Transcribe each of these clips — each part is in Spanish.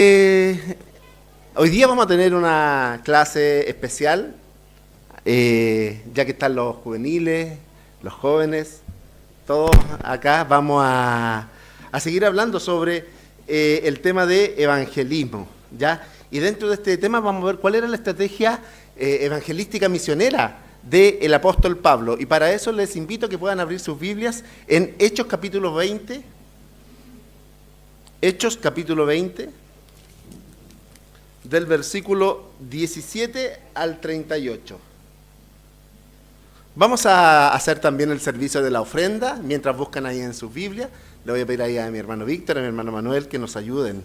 Hoy día vamos a tener una clase especial, ya que están los juveniles, los jóvenes, todos acá vamos a seguir hablando sobre el tema de evangelismo, ¿ya? Y dentro de este tema vamos a ver cuál era la estrategia evangelística misionera del apóstol Pablo. Y para eso les invito a que puedan abrir sus Biblias en Hechos capítulo 20. Hechos capítulo 20. Del versículo 17 al 38. Vamos a hacer también el servicio de la ofrenda, mientras buscan ahí en sus Biblias. Le voy a pedir ahí a mi hermano Víctor, a mi hermano Manuel, que nos ayuden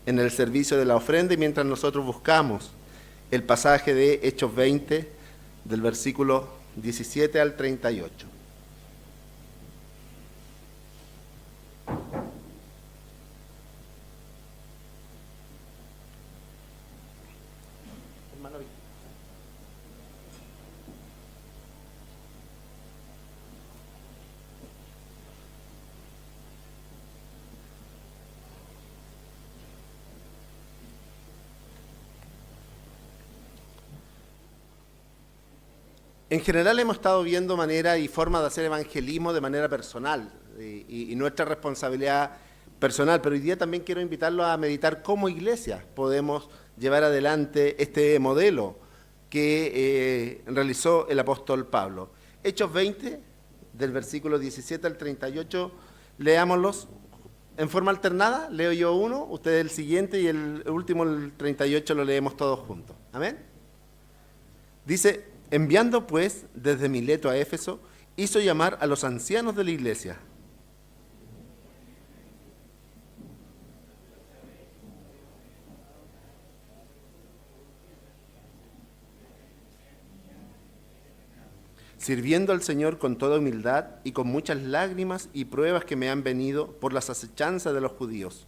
en el servicio de la ofrenda, y mientras nosotros buscamos el pasaje de Hechos 20, del versículo 17 al 38. En general hemos estado viendo manera y forma de hacer evangelismo de manera personal y nuestra responsabilidad personal, pero hoy día también quiero invitarlos a meditar cómo iglesia podemos llevar adelante este modelo que realizó el apóstol Pablo. Hechos 20, del versículo 17 al 38, leámoslos en forma alternada. Leo yo uno, usted el siguiente, y el último, el 38, lo leemos todos juntos. Amén. Dice: enviando pues desde Mileto a Éfeso, hizo llamar a los ancianos de la iglesia. Sirviendo al Señor con toda humildad y con muchas lágrimas y pruebas que me han venido por las acechanzas de los judíos.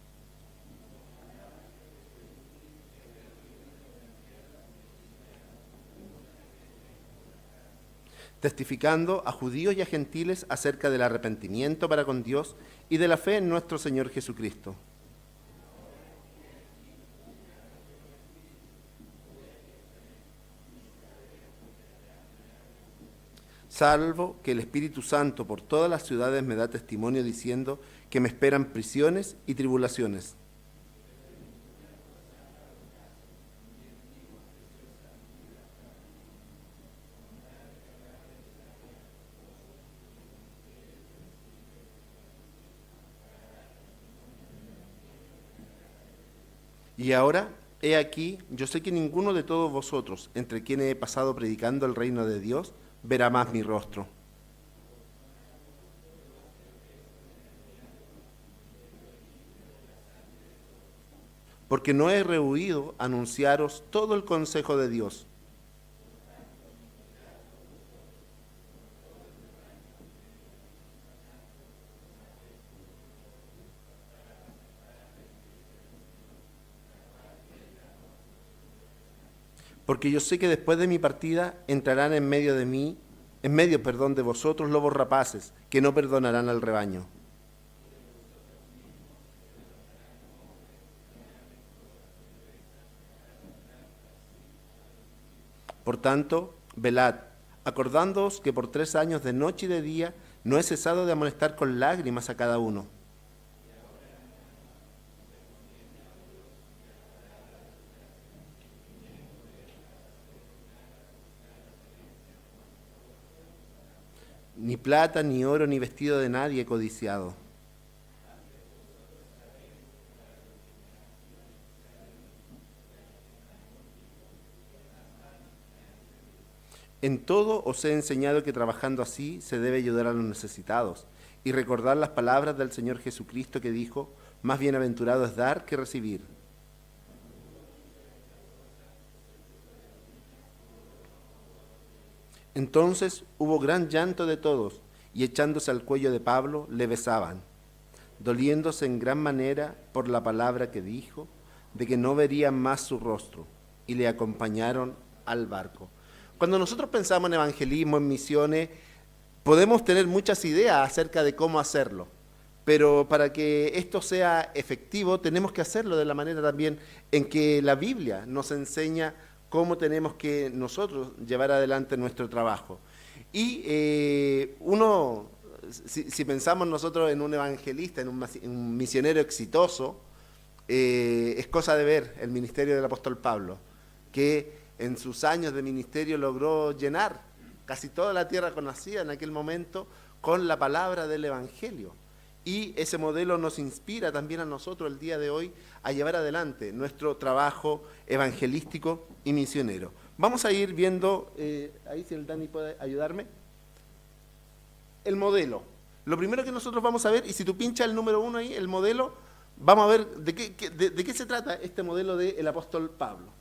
Testificando a judíos y a gentiles acerca del arrepentimiento para con Dios y de la fe en nuestro Señor Jesucristo. Salvo que el Espíritu Santo por todas las ciudades me da testimonio diciendo que me esperan prisiones y tribulaciones. Y ahora, he aquí, yo sé que ninguno de todos vosotros, entre quienes he pasado predicando el reino de Dios, verá más mi rostro. Porque no he rehuido anunciaros todo el consejo de Dios. Porque yo sé que después de mi partida entrarán en medio de mí, de vosotros lobos rapaces, que no perdonarán al rebaño. Por tanto, velad, acordándoos que por 3 años de noche y de día no he cesado de amonestar con lágrimas a cada uno. Ni plata, ni oro, ni vestido de nadie he codiciado. En todo os he enseñado que trabajando así se debe ayudar a los necesitados y recordar las palabras del Señor Jesucristo que dijo: más bienaventurado es dar que recibir. Entonces hubo gran llanto de todos, y echándose al cuello de Pablo, le besaban, doliéndose en gran manera por la palabra que dijo, de que no verían más su rostro, y le acompañaron al barco. Cuando nosotros pensamos en evangelismo, en misiones, podemos tener muchas ideas acerca de cómo hacerlo, Pero para que esto sea efectivo, tenemos que hacerlo de la manera también en que la Biblia nos enseña cómo tenemos que nosotros llevar adelante nuestro trabajo. Y si pensamos nosotros en un evangelista, en un misionero exitoso, es cosa de ver el ministerio del apóstol Pablo, que en sus años de ministerio logró llenar casi toda la tierra conocida en aquel momento con la palabra del evangelio. Y ese modelo nos inspira también a nosotros el día de hoy a llevar adelante nuestro trabajo evangelístico y misionero. Vamos a ir viendo, ahí si el Dani puede ayudarme, el modelo. Lo primero que nosotros vamos a ver, y si tú pinchas el número 1 ahí, el modelo, vamos a ver de qué se trata este modelo del apóstol Pablo.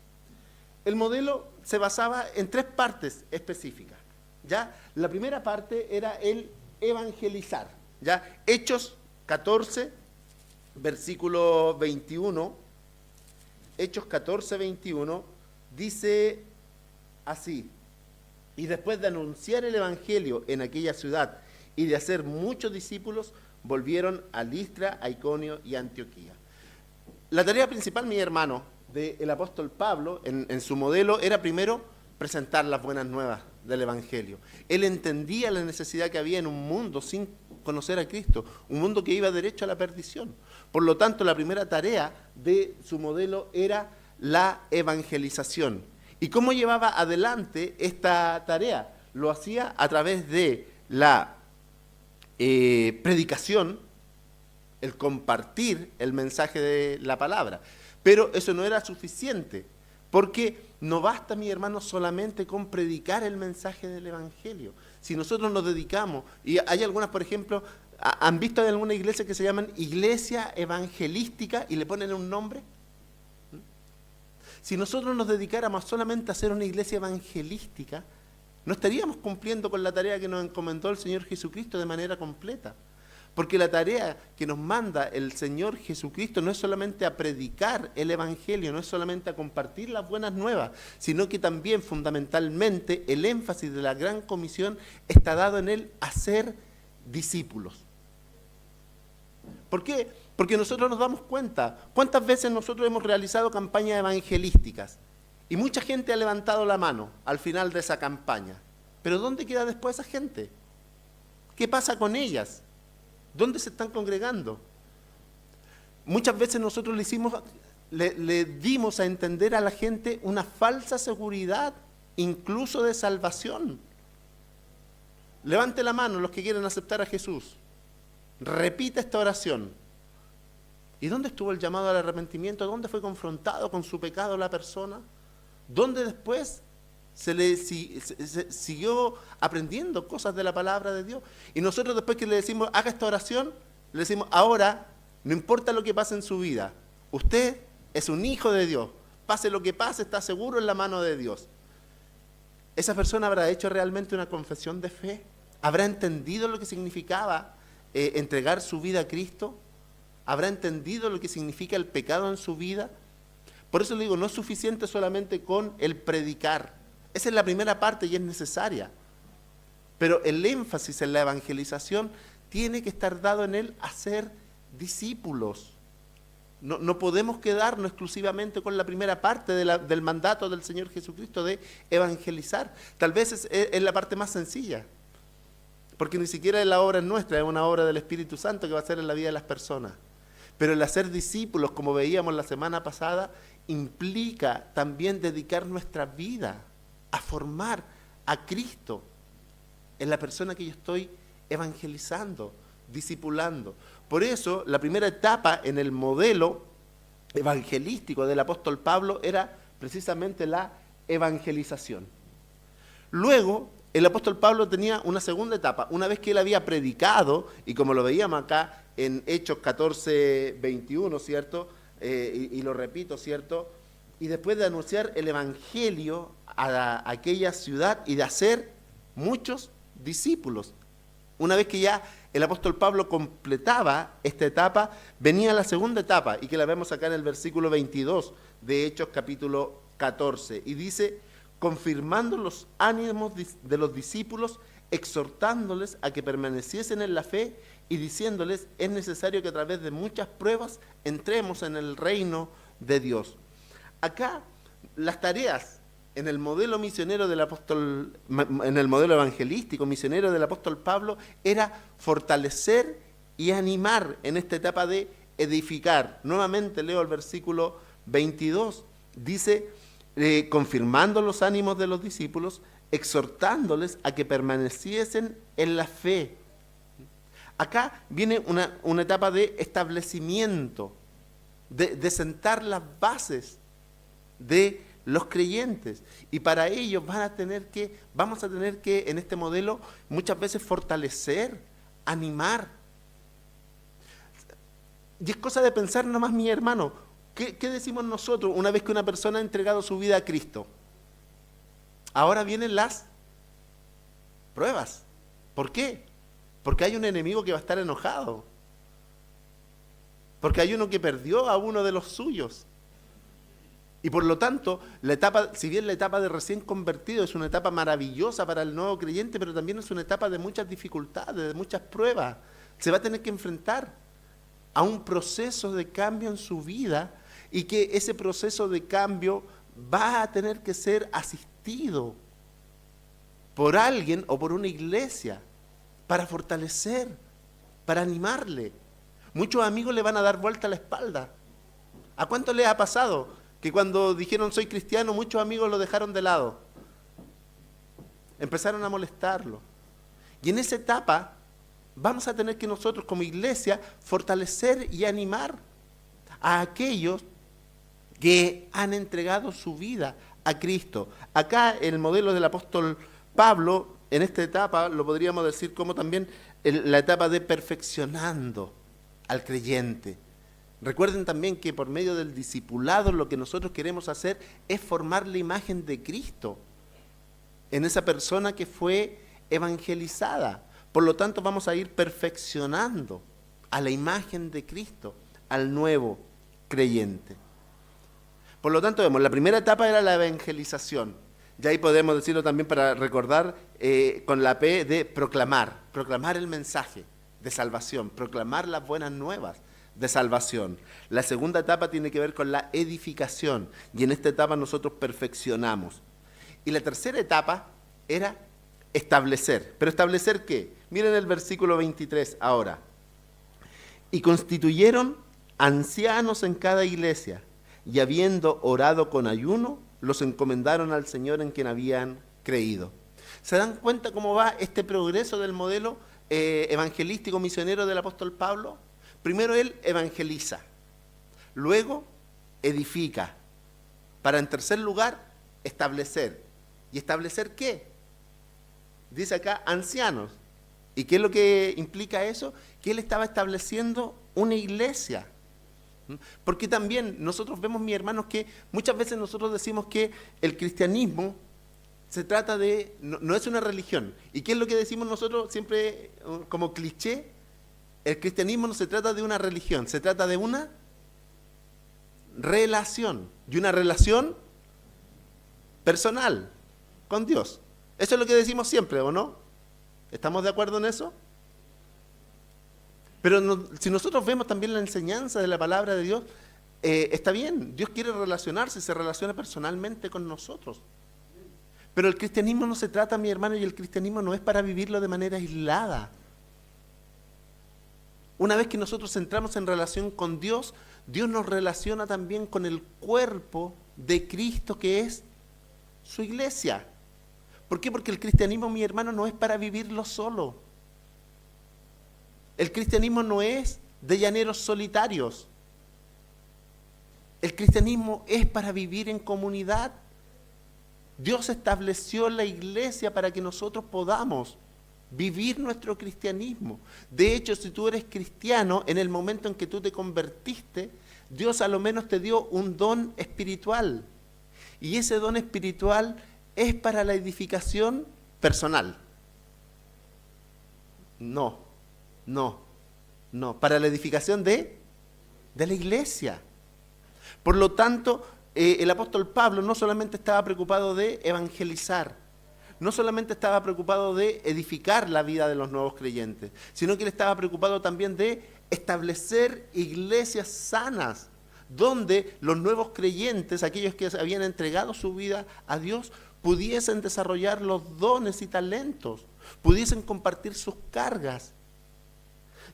El modelo se basaba en 3 partes específicas, ¿ya? La primera parte era el evangelizar, ¿ya? Hechos 14, versículo 21, Hechos 14, 21, dice así: y después de anunciar el evangelio en aquella ciudad y de hacer muchos discípulos, volvieron a Listra, a Iconio y a Antioquía. La tarea principal, mi hermano, del apóstol Pablo, en su modelo, era primero presentar las buenas nuevas del evangelio. Él entendía la necesidad que había en un mundo sin conocer a Cristo, un mundo que iba derecho a la perdición. Por lo tanto, la primera tarea de su modelo era la evangelización. ¿Y cómo llevaba adelante esta tarea? Lo hacía a través de la predicación, el compartir el mensaje de la palabra. Pero eso no era suficiente, porque no basta, mi hermano, solamente con predicar el mensaje del evangelio. Si nosotros nos dedicamos, y hay algunas, por ejemplo, ¿han visto de alguna iglesia que se llaman iglesia evangelística y le ponen un nombre? Si nosotros nos dedicáramos solamente a ser una iglesia evangelística, no estaríamos cumpliendo con la tarea que nos encomendó el Señor Jesucristo de manera completa. Porque la tarea que nos manda el Señor Jesucristo no es solamente a predicar el evangelio, no es solamente a compartir las buenas nuevas, sino que también fundamentalmente el énfasis de la gran comisión está dado en él a ser discípulos. ¿Por qué? Porque nosotros nos damos cuenta, ¿cuántas veces nosotros hemos realizado campañas evangelísticas? Y mucha gente ha levantado la mano al final de esa campaña. Pero ¿dónde queda después esa gente? ¿Qué pasa con ellas? ¿Dónde se están congregando? Muchas veces nosotros le dimos a entender a la gente una falsa seguridad, incluso de salvación. Levante la mano los que quieren aceptar a Jesús. Repita esta oración. ¿Y dónde estuvo el llamado al arrepentimiento? ¿Dónde fue confrontado con su pecado la persona? ¿Dónde después se siguió aprendiendo cosas de la palabra de Dios? Y nosotros después que le decimos, haga esta oración, le decimos, ahora, no importa lo que pase en su vida, usted es un hijo de Dios, pase lo que pase, está seguro en la mano de Dios. ¿Esa persona habrá hecho realmente una confesión de fe? ¿Habrá entendido lo que significaba entregar su vida a Cristo? ¿Habrá entendido lo que significa el pecado en su vida? Por eso le digo, no es suficiente solamente con el predicar. Esa es la primera parte y es necesaria. Pero el énfasis en la evangelización tiene que estar dado en él a ser discípulos. No podemos quedarnos exclusivamente con la primera parte del mandato del Señor Jesucristo de evangelizar. Tal vez es la parte más sencilla, porque ni siquiera es la obra nuestra, es una obra del Espíritu Santo que va a ser en la vida de las personas. Pero el hacer discípulos, como veíamos la semana pasada, implica también dedicar nuestra vida a formar a Cristo en la persona que yo estoy evangelizando, discipulando. Por eso, la primera etapa en el modelo evangelístico del apóstol Pablo era precisamente la evangelización. Luego, el apóstol Pablo tenía una segunda etapa. Una vez que él había predicado, y como lo veíamos acá en Hechos 14, 21, ¿cierto? Y lo repito, ¿cierto? Y después de anunciar el evangelio a aquella ciudad y de hacer muchos discípulos. Una vez que ya el apóstol Pablo completaba esta etapa, venía la segunda etapa, y que la vemos acá en el versículo 22 de Hechos capítulo 14. Y dice, confirmando los ánimos de los discípulos, exhortándoles a que permaneciesen en la fe y diciéndoles, es necesario que a través de muchas pruebas entremos en el reino de Dios. Acá, las tareas en el modelo misionero del apóstol, en el modelo evangelístico misionero del apóstol Pablo, era fortalecer y animar en esta etapa de edificar. Nuevamente leo el versículo 22, dice, confirmando los ánimos de los discípulos, exhortándoles a que permaneciesen en la fe. Acá viene una etapa de establecimiento, de sentar las bases de los creyentes. Y para ello vamos a tener que en este modelo muchas veces fortalecer, animar. Y es cosa de pensar nomás, mi hermano, ¿qué decimos nosotros una vez que una persona ha entregado su vida a Cristo? Ahora vienen las pruebas. ¿Por qué? Porque hay un enemigo que va a estar enojado. Porque hay uno que perdió a uno de los suyos. Y por lo tanto, si bien la etapa de recién convertido es una etapa maravillosa para el nuevo creyente, pero también es una etapa de muchas dificultades, de muchas pruebas. Se va a tener que enfrentar a un proceso de cambio en su vida y que ese proceso de cambio va a tener que ser asistido por alguien o por una iglesia para fortalecer, para animarle. Muchos amigos le van a dar vuelta a la espalda. ¿A cuánto les ha pasado que cuando dijeron soy cristiano, muchos amigos lo dejaron de lado? Empezaron a molestarlo. Y en esa etapa vamos a tener que nosotros como iglesia fortalecer y animar a aquellos que han entregado su vida a Cristo. Acá el modelo del apóstol Pablo, en esta etapa, lo podríamos decir como también la etapa de perfeccionando al creyente. Recuerden también que por medio del discipulado lo que nosotros queremos hacer es formar la imagen de Cristo en esa persona que fue evangelizada. Por lo tanto, vamos a ir perfeccionando a la imagen de Cristo, al nuevo creyente. Por lo tanto, vemos, la primera etapa era la evangelización. Y ahí podemos decirlo también para recordar con la P de proclamar el mensaje de salvación, proclamar las buenas nuevas de salvación. La segunda etapa tiene que ver con la edificación, y en esta etapa nosotros perfeccionamos. Y la tercera etapa era establecer. ¿Pero establecer qué? Miren el versículo 23 ahora. Y constituyeron ancianos en cada iglesia, y habiendo orado con ayuno, los encomendaron al Señor en quien habían creído. ¿Se dan cuenta cómo va este progreso del modelo evangelístico misionero del apóstol Pablo? Primero él evangeliza, luego edifica, para en tercer lugar establecer. ¿Y establecer qué? Dice acá ancianos. ¿Y qué es lo que implica eso? Que él estaba estableciendo una iglesia. Porque también nosotros vemos, mis hermanos, que muchas veces nosotros decimos que el cristianismo se trata de, no es una religión. ¿Y qué es lo que decimos nosotros siempre como cliché? El cristianismo no se trata de una religión, se trata de una relación. Y una relación personal con Dios. Eso es lo que decimos siempre, ¿o no? ¿Estamos de acuerdo en eso? Pero si nosotros vemos también la enseñanza de la palabra de Dios, está bien, Dios quiere relacionarse, se relaciona personalmente con nosotros. Pero el cristianismo no se trata, mi hermano, y el cristianismo no es para vivirlo de manera aislada. Una vez que nosotros entramos en relación con Dios, Dios nos relaciona también con el cuerpo de Cristo, que es su iglesia. ¿Por qué? Porque el cristianismo, mi hermano, no es para vivirlo solo. El cristianismo no es de llaneros solitarios. El cristianismo es para vivir en comunidad. Dios estableció la iglesia para que nosotros podamos vivir nuestro cristianismo. De hecho, si tú eres cristiano, en el momento en que tú te convertiste, Dios a lo menos te dio un don espiritual. Y ese don espiritual es para la edificación personal. No, para la edificación de la iglesia. Por lo tanto, el apóstol Pablo no solamente estaba preocupado de evangelizar, no solamente estaba preocupado de edificar la vida de los nuevos creyentes, sino que él estaba preocupado también de establecer iglesias sanas, donde los nuevos creyentes, aquellos que habían entregado su vida a Dios, pudiesen desarrollar los dones y talentos, pudiesen compartir sus cargas.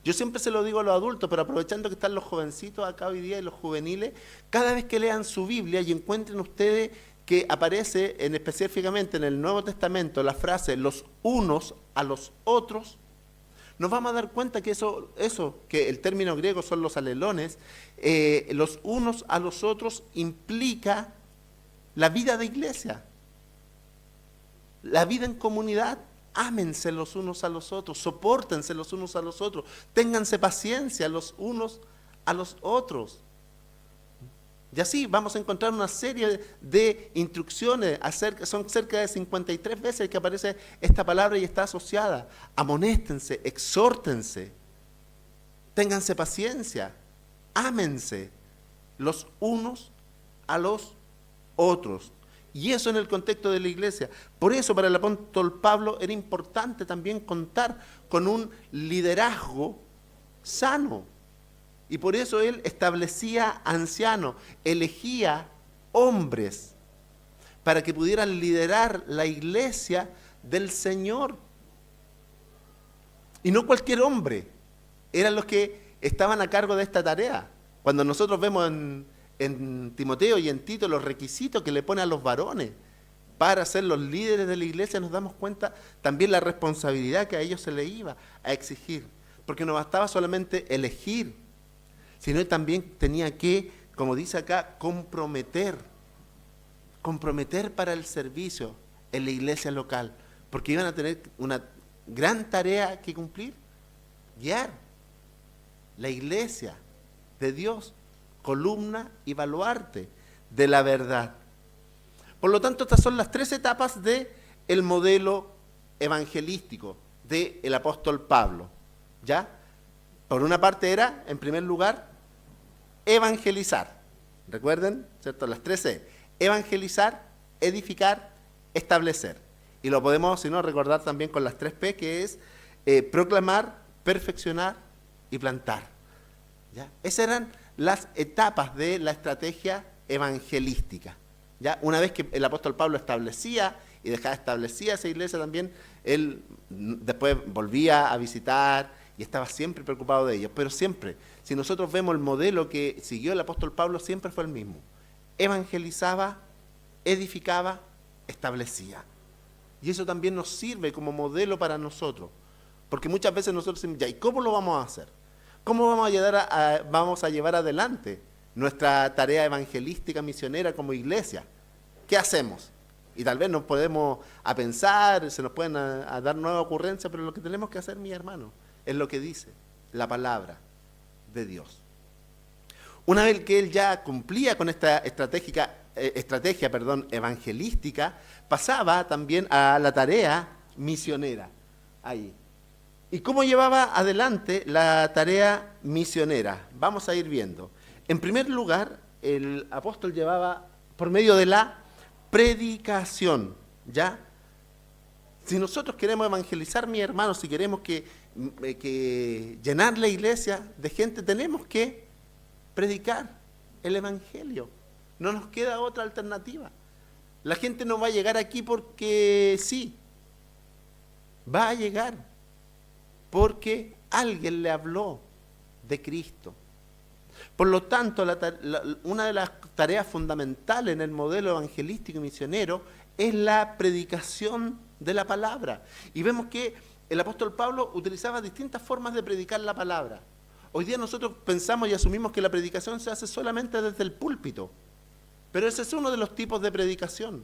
Yo siempre se lo digo a los adultos, pero aprovechando que están los jovencitos acá hoy día y los juveniles, cada vez que lean su Biblia y encuentren ustedes que aparece específicamente en el Nuevo Testamento la frase los unos a los otros, nos vamos a dar cuenta que eso que el término griego son los alelones, los unos a los otros implica la vida de iglesia, la vida en comunidad. Ámense los unos a los otros, sopórtense los unos a los otros, ténganse paciencia los unos a los otros. Y así vamos a encontrar una serie de instrucciones, son cerca de 53 veces que aparece esta palabra y está asociada. Amonéstense, exhórtense, ténganse paciencia, ámense los unos a los otros. Y eso en el contexto de la iglesia. Por eso para el apóstol Pablo era importante también contar con un liderazgo sano. Y por eso él establecía ancianos, elegía hombres para que pudieran liderar la iglesia del Señor. Y no cualquier hombre, eran los que estaban a cargo de esta tarea. Cuando nosotros vemos en Timoteo y en Tito los requisitos que le pone a los varones para ser los líderes de la iglesia, nos damos cuenta también la responsabilidad que a ellos se les iba a exigir. Porque no bastaba solamente elegir, sino también tenía que, como dice acá, comprometer para el servicio en la iglesia local, porque iban a tener una gran tarea que cumplir, guiar la iglesia de Dios, columna y baluarte de la verdad. Por lo tanto, estas son las tres etapas del modelo evangelístico del apóstol Pablo. ¿Ya? Por una parte era, en primer lugar, evangelizar. Recuerden, ¿cierto? Las tres E. Evangelizar, edificar, establecer. Y lo podemos, si no, recordar también con las tres P, que es proclamar, perfeccionar y plantar. ¿Ya? Esas eran las etapas de la estrategia evangelística. ¿Ya? Una vez que el apóstol Pablo establecía y dejaba establecida esa iglesia también, él después volvía a visitar y estaba siempre preocupado de ellos. Pero siempre, si nosotros vemos el modelo que siguió el apóstol Pablo, siempre fue el mismo. Evangelizaba, edificaba, establecía. Y eso también nos sirve como modelo para nosotros. Porque muchas veces nosotros decimos, ya, ¿y cómo lo vamos a hacer? ¿Cómo vamos a llevar adelante nuestra tarea evangelística misionera como iglesia? ¿Qué hacemos? Y tal vez nos podemos a pensar, se nos pueden a dar nuevas ocurrencias, pero lo que tenemos que hacer, mis hermanos, es lo que dice la palabra de Dios. Una vez que él ya cumplía con esta estrategia evangelística, pasaba también a la tarea misionera. Ahí. ¿Y cómo llevaba adelante la tarea misionera? Vamos a ir viendo. En primer lugar, el apóstol llevaba por medio de la predicación, ¿ya? Si nosotros queremos evangelizar, mis hermanos, si queremos que llenar la iglesia de gente, tenemos que predicar el evangelio. No nos queda otra alternativa. La gente no va a llegar aquí porque sí. Va a llegar porque alguien le habló de Cristo. Por lo tanto, una de las tareas fundamentales en el modelo evangelístico y misionero es la predicación de la palabra. Y vemos que el apóstol Pablo utilizaba distintas formas de predicar la palabra. Hoy día nosotros pensamos y asumimos que la predicación se hace solamente desde el púlpito, pero ese es uno de los tipos de predicación.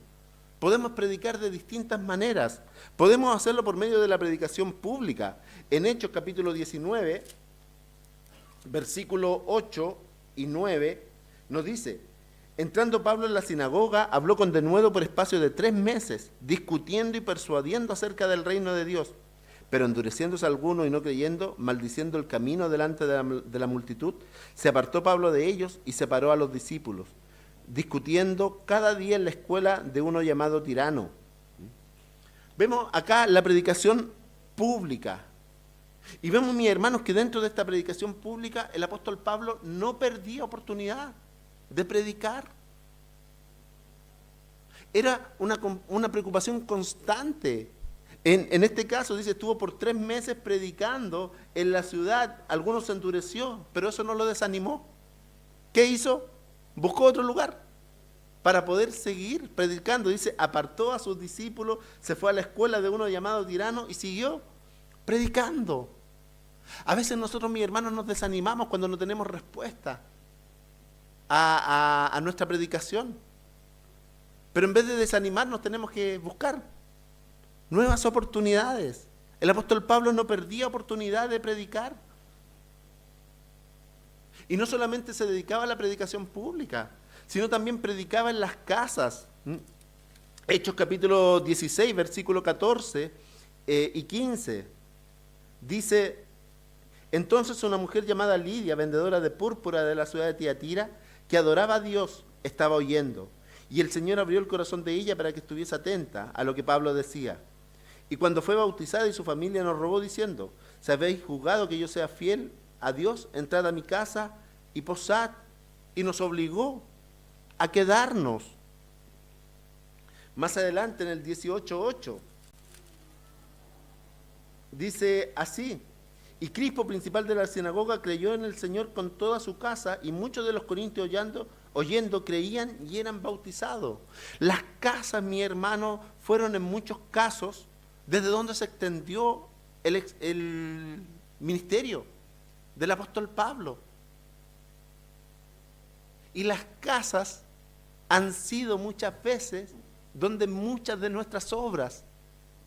Podemos predicar de distintas maneras. Podemos hacerlo por medio de la predicación pública. En Hechos capítulo 19, versículo 8 y 9, nos dice: entrando Pablo en la sinagoga, habló con denuedo por espacio de 3 meses, discutiendo y persuadiendo acerca del reino de Dios. Pero endureciéndose alguno y no creyendo, maldiciendo el camino delante de la multitud, se apartó Pablo de ellos y separó a los discípulos, discutiendo cada día en la escuela de uno llamado Tirano. Vemos acá la predicación pública. Y vemos, mis hermanos, que dentro de esta predicación pública el apóstol Pablo no perdía oportunidad de predicar. Era una preocupación constante. En este caso, dice, estuvo por 3 meses predicando en la ciudad. Algunos se endureció, pero eso no lo desanimó. ¿Qué hizo? Buscó otro lugar para poder seguir predicando. Dice, apartó a sus discípulos, se fue a la escuela de uno llamado Tirano y siguió predicando. A veces nosotros, mis hermanos, nos desanimamos cuando no tenemos respuesta a nuestra predicación. Pero en vez de desanimarnos tenemos que buscar nuevas oportunidades. El apóstol Pablo no perdía oportunidad de predicar. Y no solamente se dedicaba a la predicación pública, sino también predicaba en las casas. Hechos capítulo 16, versículo 14 y 15. Dice, entonces una mujer llamada Lidia, vendedora de púrpura de la ciudad de Tiatira, que adoraba a Dios, estaba oyendo. Y el Señor abrió el corazón de ella para que estuviese atenta a lo que Pablo decía. Y cuando fue bautizada y su familia nos rogó diciendo, si habéis juzgado que yo sea fiel a Dios, entrad a mi casa y posad. Y nos obligó a quedarnos. Más adelante en el 18:8 dice así, y Crispo, principal de la sinagoga, creyó en el Señor con toda su casa, y muchos de los corintios oyendo creían y eran bautizados. Las casas, mi hermano, fueron en muchos casos desde donde se extendió el ministerio del apóstol Pablo. Y las casas han sido muchas veces donde muchas de nuestras obras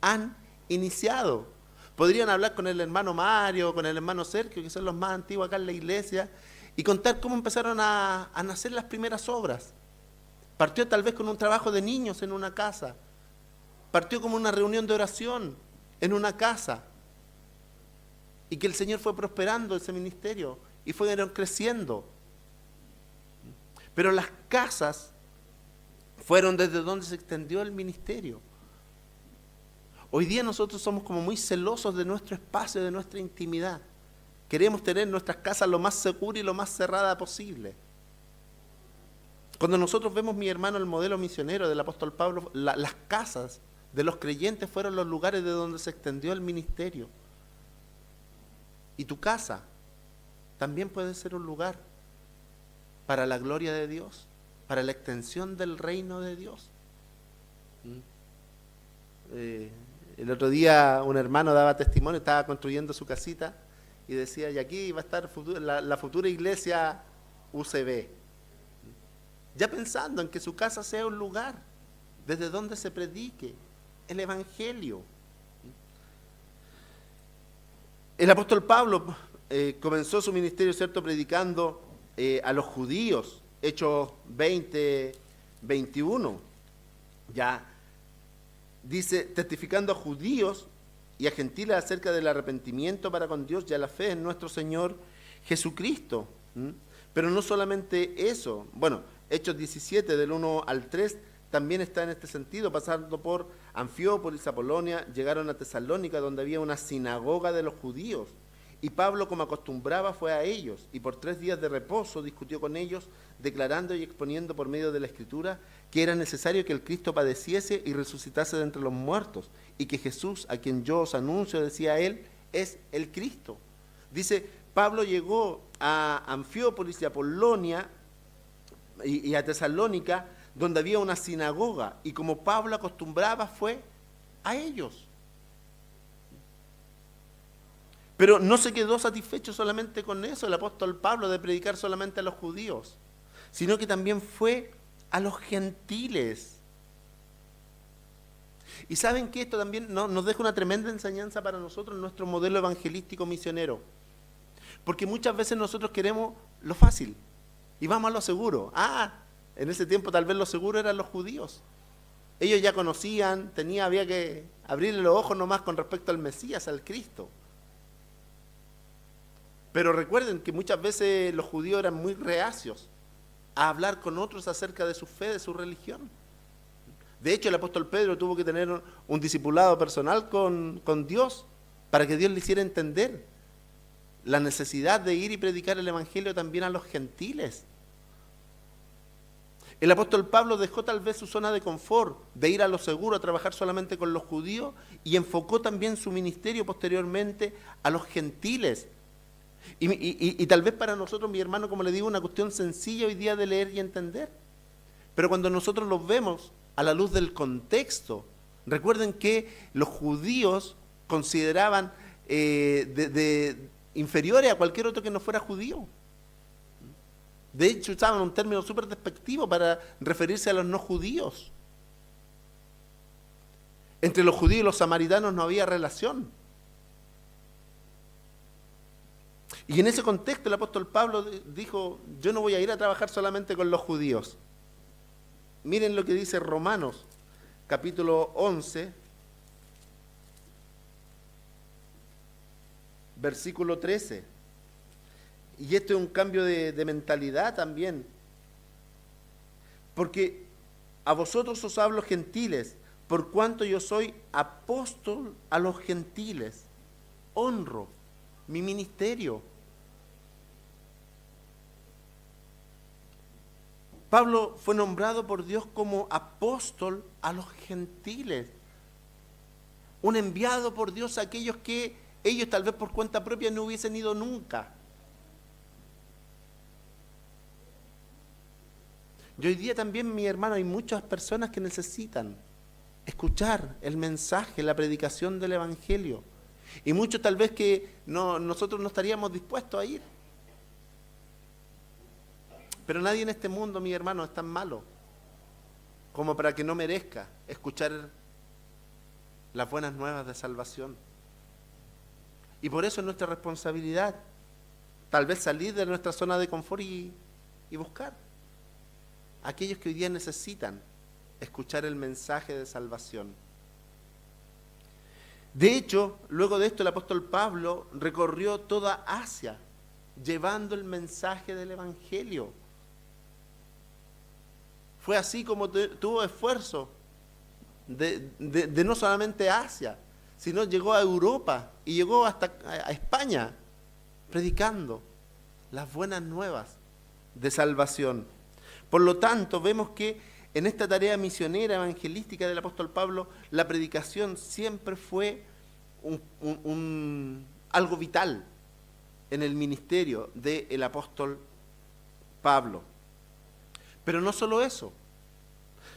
han iniciado. Podrían hablar con el hermano Mario, con el hermano Sergio, que son los más antiguos acá en la iglesia, y contar cómo empezaron a nacer las primeras obras. Partió tal vez con un trabajo de niños en una casa. Partió como una reunión de oración en una casa. Y que el Señor fue prosperando ese ministerio y fueron creciendo. Pero las casas fueron desde donde se extendió el ministerio. Hoy día nosotros somos como muy celosos de nuestro espacio, de nuestra intimidad. Queremos tener nuestras casas lo más segura y lo más cerrada posible. Cuando nosotros vemos, mi hermano, el modelo misionero del apóstol Pablo, las casas de los creyentes fueron los lugares de donde se extendió el ministerio. Y tu casa también puede ser un lugar para la gloria de Dios, para la extensión del reino de Dios. El otro día un hermano daba testimonio, estaba construyendo su casita y decía, y aquí va a estar la futura iglesia UCB. Ya pensando en que su casa sea un lugar desde donde se predique el evangelio. El apóstol Pablo comenzó su ministerio, ¿cierto?, predicando a los judíos, Hechos 20, 21. Ya dice, testificando a judíos y a gentiles acerca del arrepentimiento para con Dios y a la fe en nuestro Señor Jesucristo. Pero no solamente eso. Bueno, Hechos 17, del 1 al 3, también está en este sentido. Pasando por Anfiópolis, Apolonia, llegaron a Tesalónica, donde había una sinagoga de los judíos. Y Pablo, como acostumbraba, fue a ellos, y por 3 días de reposo discutió con ellos, declarando y exponiendo por medio de la Escritura que era necesario que el Cristo padeciese y resucitase de entre los muertos, y que Jesús, a quien yo os anuncio, decía él, es el Cristo. Dice, Pablo llegó a Anfiópolis y Apolonia y a Tesalónica, donde había una sinagoga, y como Pablo acostumbraba, fue a ellos. Pero no se quedó satisfecho solamente con eso el apóstol Pablo, de predicar solamente a los judíos, sino que también fue a los gentiles. Y saben que esto también nos deja una tremenda enseñanza para nosotros en nuestro modelo evangelístico misionero. Porque muchas veces nosotros queremos lo fácil y vamos a lo seguro. En ese tiempo tal vez lo seguro eran los judíos. Ellos ya conocían, había que abrirle los ojos nomás con respecto al Mesías, al Cristo. Pero recuerden que muchas veces los judíos eran muy reacios a hablar con otros acerca de su fe, de su religión. De hecho, el apóstol Pedro tuvo que tener un discipulado personal con Dios para que Dios le hiciera entender la necesidad de ir y predicar el evangelio también a los gentiles. El apóstol Pablo dejó tal vez su zona de confort, de ir a lo seguro, a trabajar solamente con los judíos, y enfocó también su ministerio posteriormente a los gentiles. Y tal vez para nosotros, mi hermano, como le digo, una cuestión sencilla hoy día de leer y entender. Pero cuando nosotros los vemos a la luz del contexto, recuerden que los judíos consideraban inferiores a cualquier otro que no fuera judío. De hecho, usaban un término súper despectivo para referirse a los no judíos. Entre los judíos y los samaritanos no había relación. Y en ese contexto el apóstol Pablo dijo, yo no voy a ir a trabajar solamente con los judíos. Miren lo que dice Romanos, capítulo 11, versículo 13. Y esto es un cambio de mentalidad también. Porque a vosotros os hablo gentiles, por cuanto yo soy apóstol a los gentiles. Honro mi ministerio. Pablo fue nombrado por Dios como apóstol a los gentiles. Un enviado por Dios a aquellos que ellos tal vez por cuenta propia no hubiesen ido nunca. Y hoy día también, mi hermano, hay muchas personas que necesitan escuchar el mensaje, la predicación del Evangelio. Y muchos tal vez que nosotros no estaríamos dispuestos a ir. Pero nadie en este mundo, mi hermano, es tan malo como para que no merezca escuchar las buenas nuevas de salvación. Y por eso es nuestra responsabilidad tal vez salir de nuestra zona de confort y buscar a aquellos que hoy día necesitan escuchar el mensaje de salvación. De hecho, luego de esto el apóstol Pablo recorrió toda Asia llevando el mensaje del Evangelio. Fue así como tuvo esfuerzo de no solamente Asia, sino llegó a Europa y llegó hasta a España predicando las buenas nuevas de salvación. Por lo tanto, vemos que en esta tarea misionera evangelística del apóstol Pablo, la predicación siempre fue algo vital en el ministerio del apóstol Pablo. Pero no solo eso,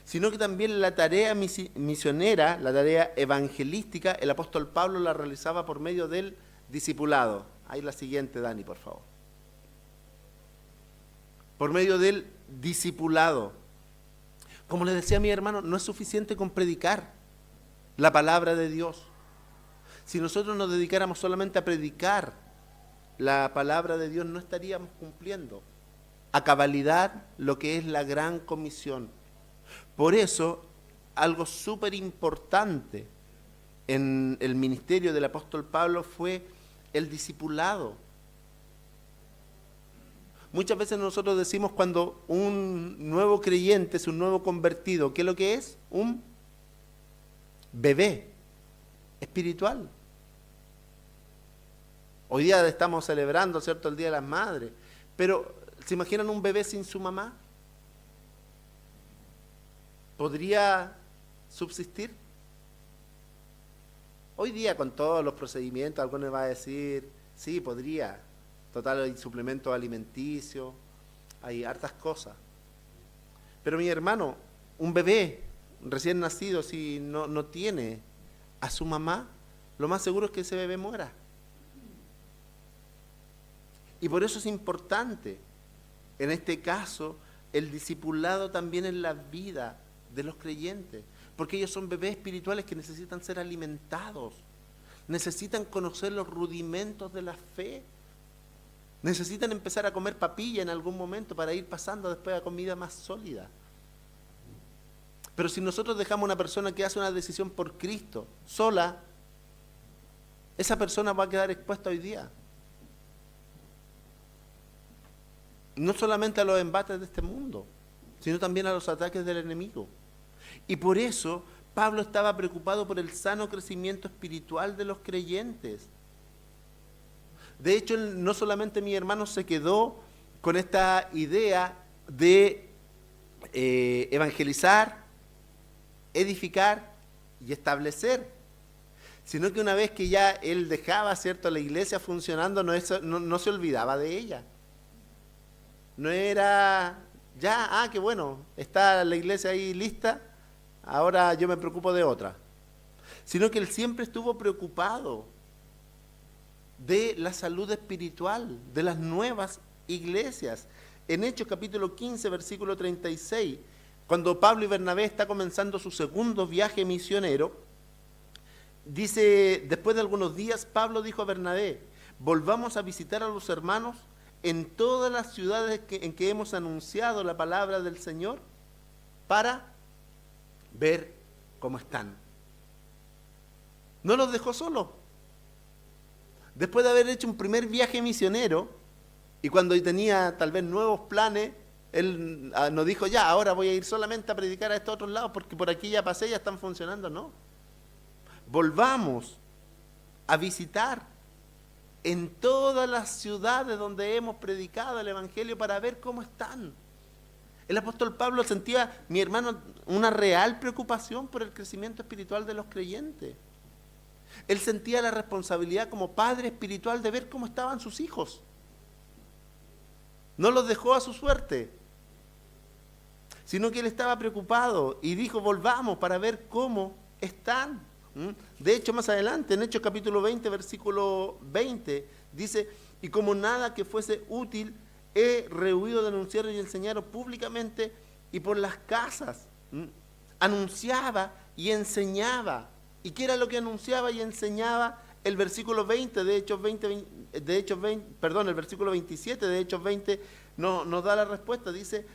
sino que también la tarea misionera, la tarea evangelística, el apóstol Pablo la realizaba por medio del discipulado. Ahí la siguiente, Dani, por favor. Por medio del discipulado. Como les decía mi hermano, no es suficiente con predicar la palabra de Dios. Si nosotros nos dedicáramos solamente a predicar la palabra de Dios, no estaríamos cumpliendo a cabalidad lo que es la gran comisión. Por eso, algo súper importante en el ministerio del apóstol Pablo fue el discipulado. Muchas veces nosotros decimos cuando un nuevo creyente es un nuevo convertido, ¿qué es lo que es? Un bebé espiritual. Hoy día estamos celebrando, ¿cierto?, el Día de las Madres, pero ¿se imaginan un bebé sin su mamá? ¿Podría subsistir? Hoy día con todos los procedimientos, algunos van a decir, sí, podría. Total, hay suplementos alimenticios, hay hartas cosas. Pero mi hermano, un bebé recién nacido, si no tiene a su mamá, lo más seguro es que ese bebé muera. Y por eso es importante, en este caso, el discipulado también en la vida de los creyentes, porque ellos son bebés espirituales que necesitan ser alimentados, necesitan conocer los rudimentos de la fe, necesitan empezar a comer papilla en algún momento para ir pasando después a comida más sólida. Pero si nosotros dejamos a una persona que hace una decisión por Cristo sola, esa persona va a quedar expuesta hoy día. No solamente a los embates de este mundo, sino también a los ataques del enemigo. Y por eso Pablo estaba preocupado por el sano crecimiento espiritual de los creyentes. De hecho, no solamente mi hermano se quedó con esta idea de evangelizar, edificar y establecer, sino que una vez que ya él dejaba, ¿cierto?, la iglesia funcionando, no se olvidaba de ella. No era, ya, qué bueno, está la iglesia ahí lista, ahora yo me preocupo de otra. Sino que él siempre estuvo preocupado de la salud espiritual, de las nuevas iglesias. En Hechos capítulo 15, versículo 36, cuando Pablo y Bernabé están comenzando su segundo viaje misionero, dice, después de algunos días, Pablo dijo a Bernabé: volvamos a visitar a los hermanos en todas las ciudades en que hemos anunciado la palabra del Señor para ver cómo están. No los dejó solos. Después de haber hecho un primer viaje misionero, y cuando tenía tal vez nuevos planes, él nos dijo, ya, ahora voy a ir solamente a predicar a estos otros lados, porque por aquí ya pasé, ya están funcionando. No. Volvamos a visitar en todas las ciudades donde hemos predicado el Evangelio para ver cómo están. El apóstol Pablo sentía, mi hermano, una real preocupación por el crecimiento espiritual de los creyentes. Él sentía la responsabilidad como padre espiritual de ver cómo estaban sus hijos. No los dejó a su suerte, sino que él estaba preocupado y dijo, volvamos para ver cómo están. De hecho, más adelante, en Hechos capítulo 20, versículo 20, dice, y como nada que fuese útil, he rehuido de anunciar y enseñar públicamente y por las casas. Anunciaba y enseñaba. ¿Y qué era lo que anunciaba y enseñaba? El versículo 20 de Hechos 20, el versículo 27 de Hechos 20 nos da la respuesta. Dice,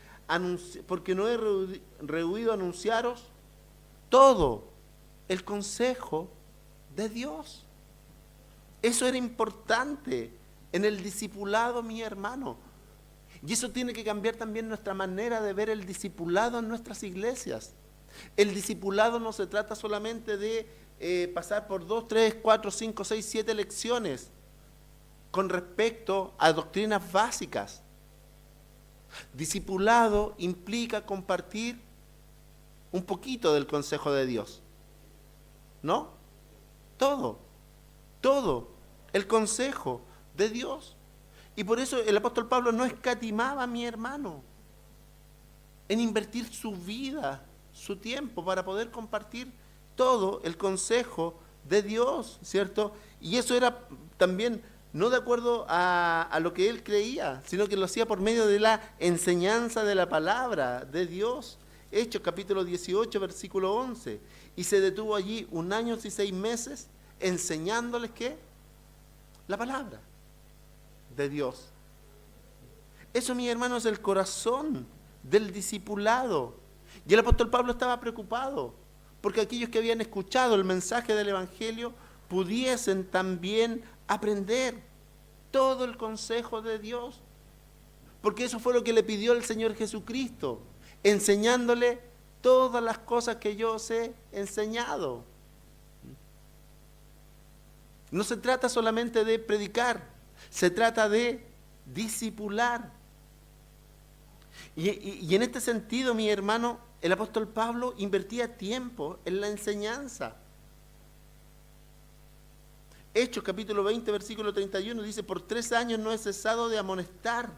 porque no he rehuido anunciaros todo el consejo de Dios. Eso era importante en el discipulado, mi hermano. Y eso tiene que cambiar también nuestra manera de ver el discipulado en nuestras iglesias. El discipulado no se trata solamente de pasar por 2, 3, 4, 5, 6, 7 lecciones con respecto a doctrinas básicas. Discipulado implica compartir un poquito del consejo de Dios. ¿No? Todo, el consejo de Dios. Y por eso el apóstol Pablo no escatimaba, mi hermano, en invertir su vida, su tiempo, para poder compartir todo el consejo de Dios, ¿cierto? Y eso era también no de acuerdo a lo que él creía, sino que lo hacía por medio de la enseñanza de la palabra de Dios. Hechos capítulo 18, versículo 11. Y se detuvo allí 1 año y 6 meses enseñándoles ¿qué? La palabra de Dios. Eso, mi hermano, es el corazón del discipulado. Y el apóstol Pablo estaba preocupado porque aquellos que habían escuchado el mensaje del Evangelio pudiesen también aprender todo el consejo de Dios. Porque eso fue lo que le pidió el Señor Jesucristo, enseñándole todas las cosas que yo os he enseñado. No se trata solamente de predicar, se trata de discipular. Y en este sentido, mi hermano, el apóstol Pablo invertía tiempo en la enseñanza. Hechos capítulo 20, versículo 31 dice, por 3 años no he cesado de amonestar,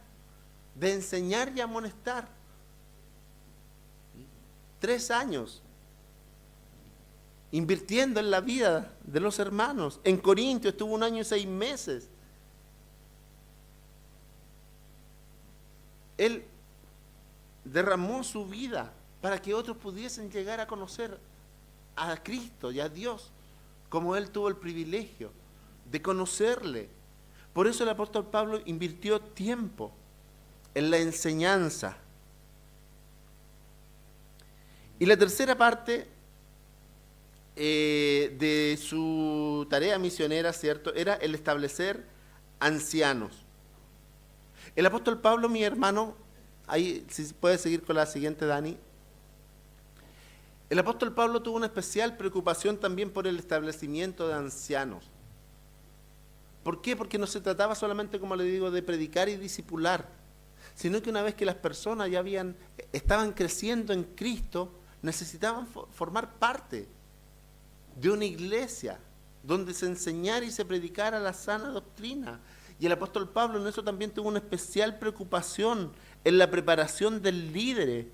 de enseñar y amonestar. 3 años invirtiendo en la vida de los hermanos. En Corintios estuvo 1 año y 6 meses. Él derramó su vida para que otros pudiesen llegar a conocer a Cristo y a Dios, como él tuvo el privilegio de conocerle. Por eso el apóstol Pablo invirtió tiempo en la enseñanza. Y la tercera parte de su tarea misionera, ¿cierto?, era el establecer ancianos. El apóstol Pablo, mi hermano, ahí si puede seguir con la siguiente, Dani. El apóstol Pablo tuvo una especial preocupación también por el establecimiento de ancianos. ¿Por qué? Porque no se trataba solamente, como le digo, de predicar y discipular, sino que una vez que las personas ya estaban creciendo en Cristo, necesitaban formar parte de una iglesia donde se enseñara y se predicara la sana doctrina. Y el apóstol Pablo en eso también tuvo una especial preocupación en la preparación del líder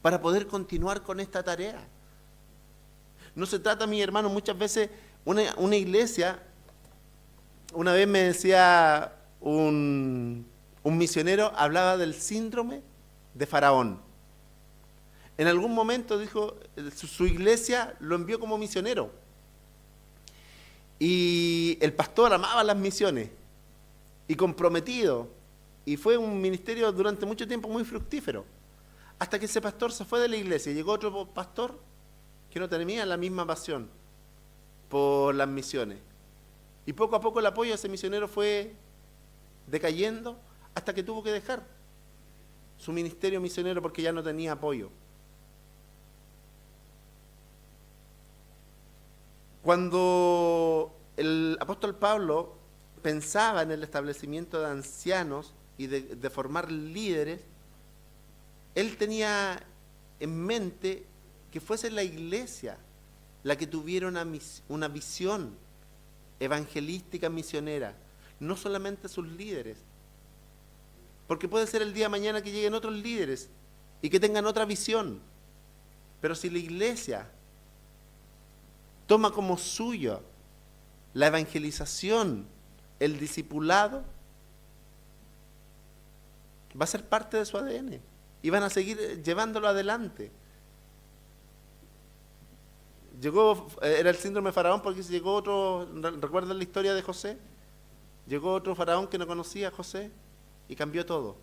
para poder continuar con esta tarea. No se trata, mi hermano, muchas veces una iglesia, una vez me decía un misionero, hablaba del síndrome de Faraón. En algún momento dijo, su iglesia lo envió como misionero. Y el pastor amaba las misiones y comprometido. Y fue un ministerio durante mucho tiempo muy fructífero. Hasta que ese pastor se fue de la iglesia y llegó otro pastor que no tenía la misma pasión por las misiones. Y poco a poco el apoyo a ese misionero fue decayendo hasta que tuvo que dejar su ministerio misionero porque ya no tenía apoyo. Cuando el apóstol Pablo pensaba en el establecimiento de ancianos y de formar líderes, él tenía en mente que fuese la iglesia la que tuviera una visión evangelística misionera, no solamente sus líderes. Porque puede ser el día de mañana que lleguen otros líderes y que tengan otra visión. Pero si la iglesia toma como suyo la evangelización, el discipulado, va a ser parte de su ADN y van a seguir llevándolo adelante. Era el síndrome de Faraón porque llegó otro, ¿recuerdan la historia de José? Llegó otro faraón que no conocía a José y cambió todo.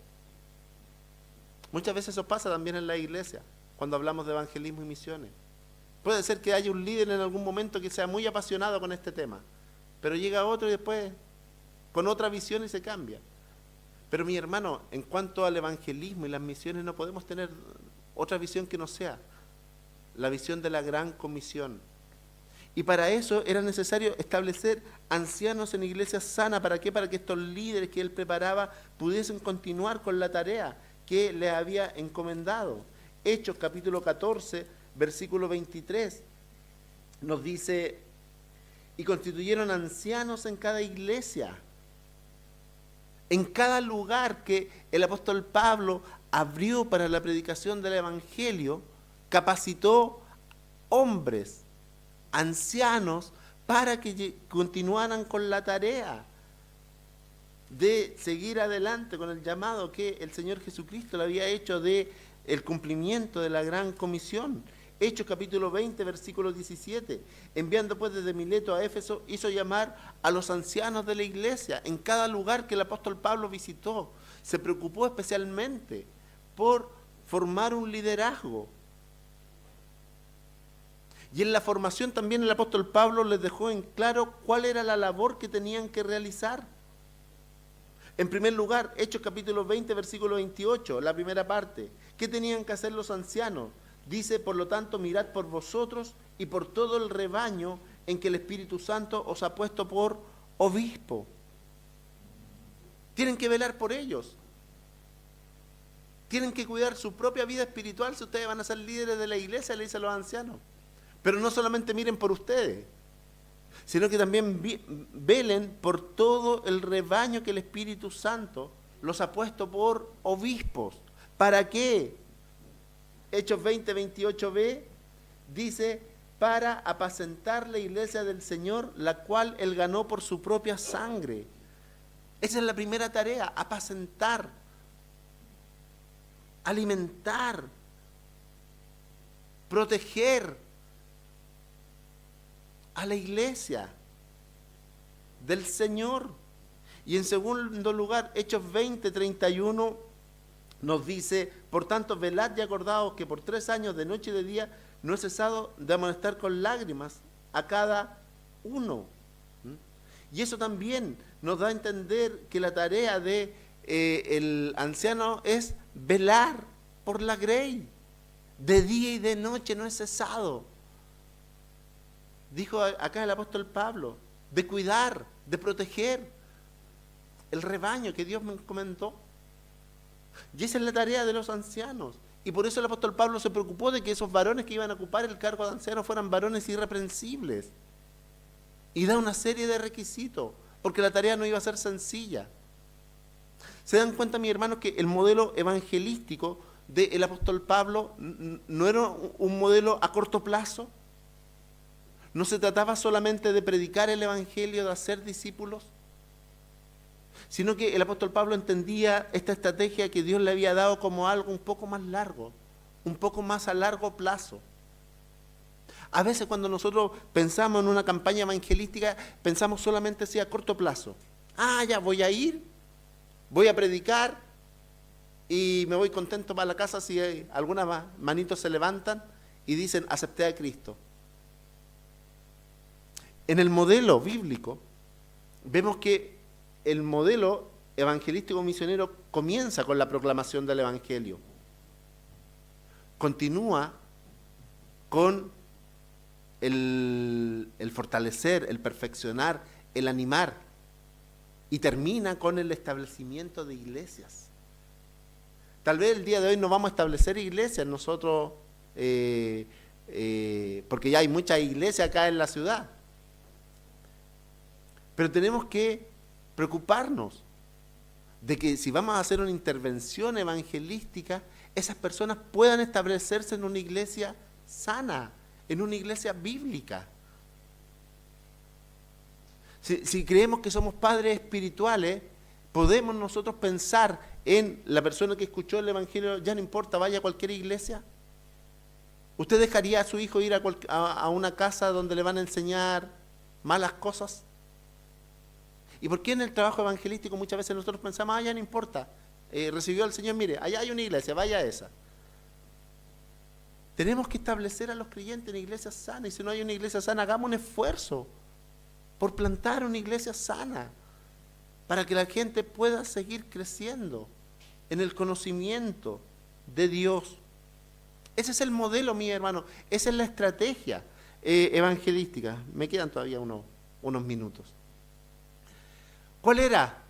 Muchas veces eso pasa también en la iglesia, cuando hablamos de evangelismo y misiones. Puede ser que haya un líder en algún momento que sea muy apasionado con este tema, pero llega otro y después con otra visión y se cambia. Pero mi hermano, en cuanto al evangelismo y las misiones, no podemos tener otra visión que no sea la visión de la gran comisión. Y para eso era necesario establecer ancianos en iglesias sanas. ¿Para qué? Para que estos líderes que él preparaba pudiesen continuar con la tarea que les había encomendado. Hechos capítulo 14, versículo 23, nos dice, y constituyeron ancianos en cada iglesia, en cada lugar que el apóstol Pablo abrió para la predicación del evangelio, capacitó hombres, ancianos, para que continuaran con la tarea de seguir adelante con el llamado que el Señor Jesucristo le había hecho de el cumplimiento de la gran comisión. Hechos capítulo 20, versículo 17. Enviando pues desde Mileto a Éfeso, hizo llamar a los ancianos de la iglesia en cada lugar que el apóstol Pablo visitó. Se preocupó especialmente por formar un liderazgo. Y en la formación también el apóstol Pablo les dejó en claro cuál era la labor que tenían que realizar. En primer lugar, Hechos capítulo 20, versículo 28, la primera parte. ¿Qué tenían que hacer los ancianos? Dice, por lo tanto, mirad por vosotros y por todo el rebaño en que el Espíritu Santo os ha puesto por obispo. Tienen que velar por ellos. Tienen que cuidar su propia vida espiritual si ustedes van a ser líderes de la iglesia, le dice a los ancianos. Pero no solamente miren por ustedes, sino que también velen por todo el rebaño que el Espíritu Santo los ha puesto por obispos. ¿Para qué? Hechos 20, 28b dice, para apacentar la iglesia del Señor, la cual Él ganó por su propia sangre. Esa es la primera tarea, apacentar, alimentar, proteger a la iglesia del Señor. Y en segundo lugar, Hechos 20, 31 nos dice, por tanto, velad y acordaos que por 3 años de noche y de día no he cesado de amonestar con lágrimas a cada uno. Y eso también nos da a entender que la tarea de el anciano es velar por la grey, de día y de noche no he cesado. Dijo acá el apóstol Pablo, de cuidar, de proteger el rebaño que Dios me encomendó. Y esa es la tarea de los ancianos. Y por eso el apóstol Pablo se preocupó de que esos varones que iban a ocupar el cargo de ancianos fueran varones irreprensibles. Y da una serie de requisitos, porque la tarea no iba a ser sencilla. ¿Se dan cuenta, mis hermanos, que el modelo evangelístico del apóstol Pablo no era un modelo a corto plazo? ¿No se trataba solamente de predicar el evangelio, de hacer discípulos? Sino que el apóstol Pablo entendía esta estrategia que Dios le había dado como algo un poco más largo, un poco más a largo plazo. A veces cuando nosotros pensamos en una campaña evangelística, pensamos solamente así a corto plazo. Ya voy a ir, voy a predicar y me voy contento para la casa si algunas manitos se levantan y dicen, acepté a Cristo. En el modelo bíblico, vemos que el modelo evangelístico misionero comienza con la proclamación del evangelio. Continúa con el fortalecer, el perfeccionar, el animar, y termina con el establecimiento de iglesias. Tal vez el día de hoy no vamos a establecer iglesias nosotros, porque ya hay muchas iglesias acá en la ciudad. Pero tenemos que preocuparnos de que si vamos a hacer una intervención evangelística, esas personas puedan establecerse en una iglesia sana, en una iglesia bíblica. Si creemos que somos padres espirituales, podemos nosotros pensar en la persona que escuchó el evangelio, ya no importa, vaya a cualquier iglesia. ¿Usted dejaría a su hijo ir a una casa donde le van a enseñar malas cosas? ¿Y por qué en el trabajo evangelístico muchas veces nosotros pensamos, ya no importa, recibió al Señor, mire, allá hay una iglesia, vaya a esa? Tenemos que establecer a los creyentes en iglesias sanas, y si no hay una iglesia sana, hagamos un esfuerzo por plantar una iglesia sana, para que la gente pueda seguir creciendo en el conocimiento de Dios. Ese es el modelo, mi hermano, esa es la estrategia evangelística. Me quedan todavía unos minutos. ¿Cuál era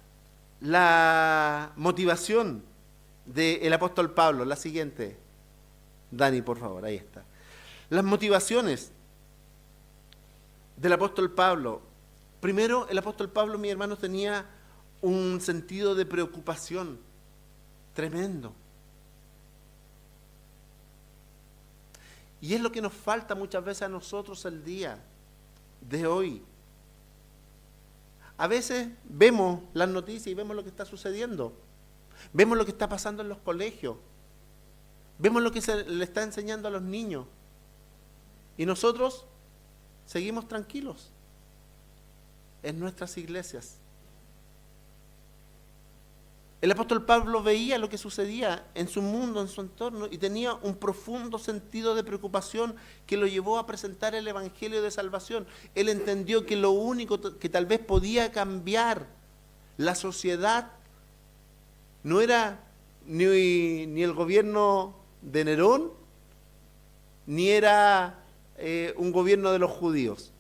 la motivación del apóstol Pablo? La siguiente. Dani, por favor, ahí está. Las motivaciones del apóstol Pablo. Primero, el apóstol Pablo, mis hermanos, tenía un sentido de preocupación tremendo. Y es lo que nos falta muchas veces a nosotros el día de hoy. A veces vemos las noticias y vemos lo que está sucediendo. Vemos lo que está pasando en los colegios. Vemos lo que se le está enseñando a los niños. Y nosotros seguimos tranquilos en nuestras iglesias. El apóstol Pablo veía lo que sucedía en su mundo, en su entorno, y tenía un profundo sentido de preocupación que lo llevó a presentar el evangelio de salvación. Él entendió que lo único que tal vez podía cambiar la sociedad no era ni el gobierno de Nerón, ni era un gobierno de los judíos.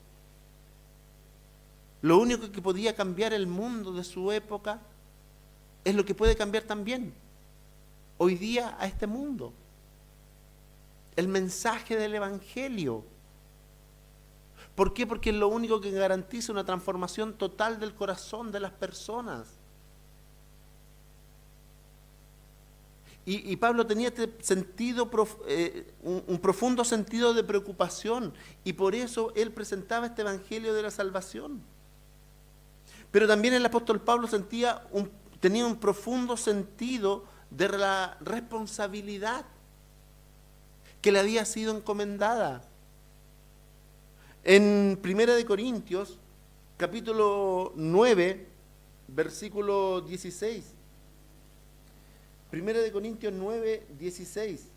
Lo único que podía cambiar el mundo de su época es lo que puede cambiar también hoy día a este mundo. El mensaje del evangelio. ¿Por qué? Porque es lo único que garantiza una transformación total del corazón de las personas. Y Pablo tenía este sentido, un profundo sentido de preocupación, y por eso él presentaba este evangelio de la salvación. Pero también el apóstol Pablo tenía un profundo sentido de la responsabilidad que le había sido encomendada. En 1 Corintios, capítulo 9, versículo 16. 1 Corintios 9, 16.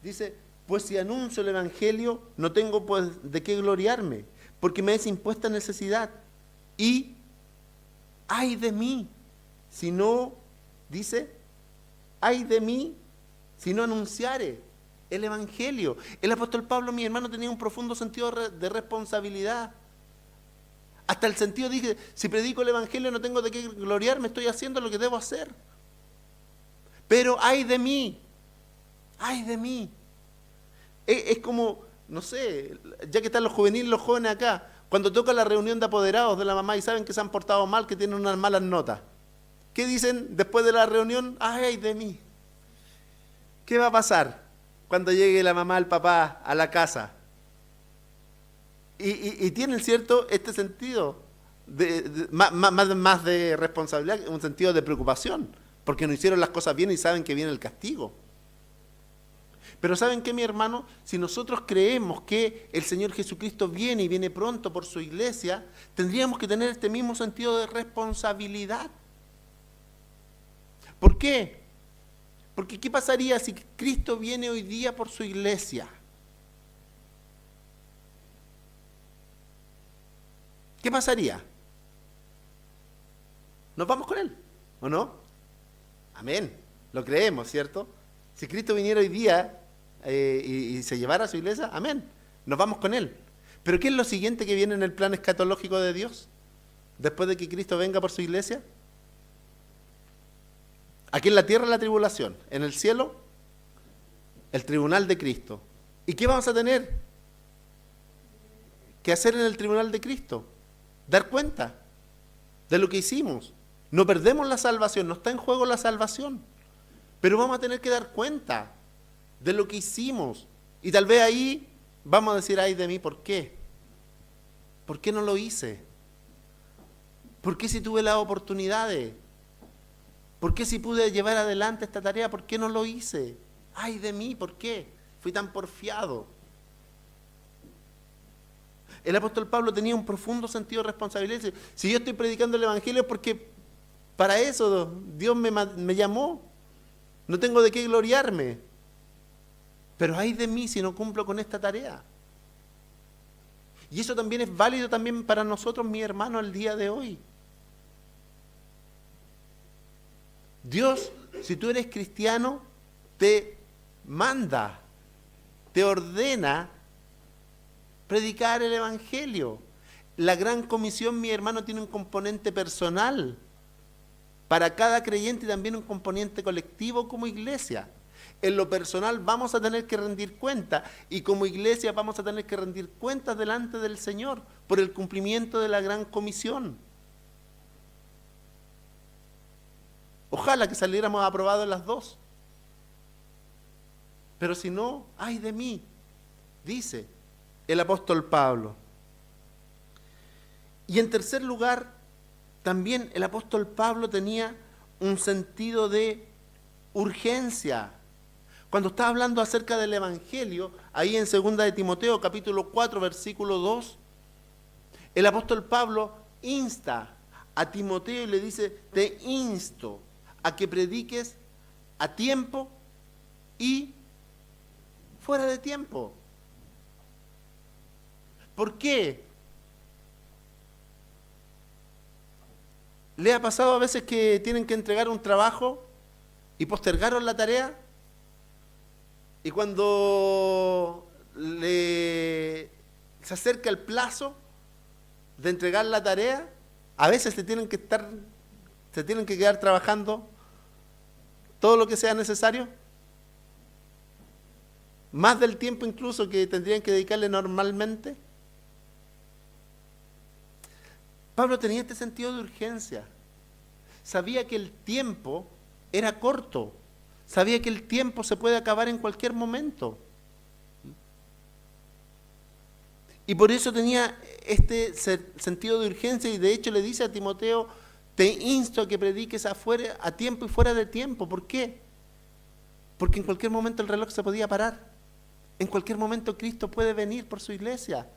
Dice, pues si anuncio el evangelio, no tengo pues de qué gloriarme, porque me es impuesta necesidad. Y ay de mí, si no, dice, ay de mí, si no anunciare el Evangelio. El apóstol Pablo, mi hermano, tenía un profundo sentido de responsabilidad. Hasta el sentido, dije, si predico el Evangelio no tengo de qué gloriarme, estoy haciendo lo que debo hacer. Pero ay de mí, ay de mí. Es como, no sé, ya que están los juveniles, los jóvenes acá, cuando toca la reunión de apoderados de la mamá y saben que se han portado mal, que tienen unas malas notas. ¿Qué dicen después de la reunión? Ay de mí. ¿Qué va a pasar cuando llegue la mamá, el papá a la casa? Y tienen, ¿cierto?, este sentido más de responsabilidad, un sentido de preocupación, porque no hicieron las cosas bien y saben que viene el castigo. Pero ¿saben qué, mi hermano? Si nosotros creemos que el Señor Jesucristo viene y viene pronto por su iglesia, tendríamos que tener este mismo sentido de responsabilidad. ¿Por qué? Porque ¿qué pasaría si Cristo viene hoy día por su iglesia? ¿Qué pasaría? ¿Nos vamos con Él o no? Amén. Lo creemos, ¿cierto? Si Cristo viniera hoy día y se llevara a su iglesia, amén. Nos vamos con Él. Pero ¿qué es lo siguiente que viene en el plan escatológico de Dios? Después de que Cristo venga por su iglesia. Aquí en la tierra la tribulación, en el cielo el tribunal de Cristo. ¿Y qué vamos a tener que hacer en el tribunal de Cristo? Dar cuenta de lo que hicimos. No perdemos la salvación, no está en juego la salvación, pero vamos a tener que dar cuenta de lo que hicimos. Y tal vez ahí vamos a decir, ay de mí, ¿por qué? ¿Por qué no lo hice? ¿Por qué si tuve las oportunidades? ¿Por qué si pude llevar adelante esta tarea? ¿Por qué no lo hice? Ay de mí, ¿por qué? Fui tan porfiado. El apóstol Pablo tenía un profundo sentido de responsabilidad. Dice, si yo estoy predicando el Evangelio es porque para eso Dios me llamó. No tengo de qué gloriarme. Pero ay de mí si no cumplo con esta tarea. Y eso también es válido también para nosotros, mis hermanos, el día de hoy. Dios, si tú eres cristiano, te manda, te ordena predicar el Evangelio. La gran comisión, mi hermano, tiene un componente personal para cada creyente y también un componente colectivo como iglesia. En lo personal vamos a tener que rendir cuenta y como iglesia vamos a tener que rendir cuentas delante del Señor por el cumplimiento de la gran comisión. Ojalá que saliéramos aprobados en las dos. Pero si no, ay de mí, dice el apóstol Pablo. Y en tercer lugar, también el apóstol Pablo tenía un sentido de urgencia. Cuando está hablando acerca del Evangelio, ahí en 2 de Timoteo, capítulo 4, versículo 2, el apóstol Pablo insta a Timoteo y le dice, te insto a que prediques a tiempo y fuera de tiempo. ¿Por qué? ¿Le ha pasado a veces que tienen que entregar un trabajo y postergaron la tarea? Y cuando se acerca el plazo de entregar la tarea, a veces se tienen que quedar trabajando todo lo que sea necesario, más del tiempo incluso que tendrían que dedicarle normalmente. Pablo tenía este sentido de urgencia. Sabía que el tiempo era corto. Sabía que el tiempo se puede acabar en cualquier momento. Y por eso tenía este sentido de urgencia y de hecho le dice a Timoteo, te insto a que prediques a tiempo y fuera de tiempo. ¿Por qué? Porque en cualquier momento el reloj se podía parar. En cualquier momento Cristo puede venir por su iglesia.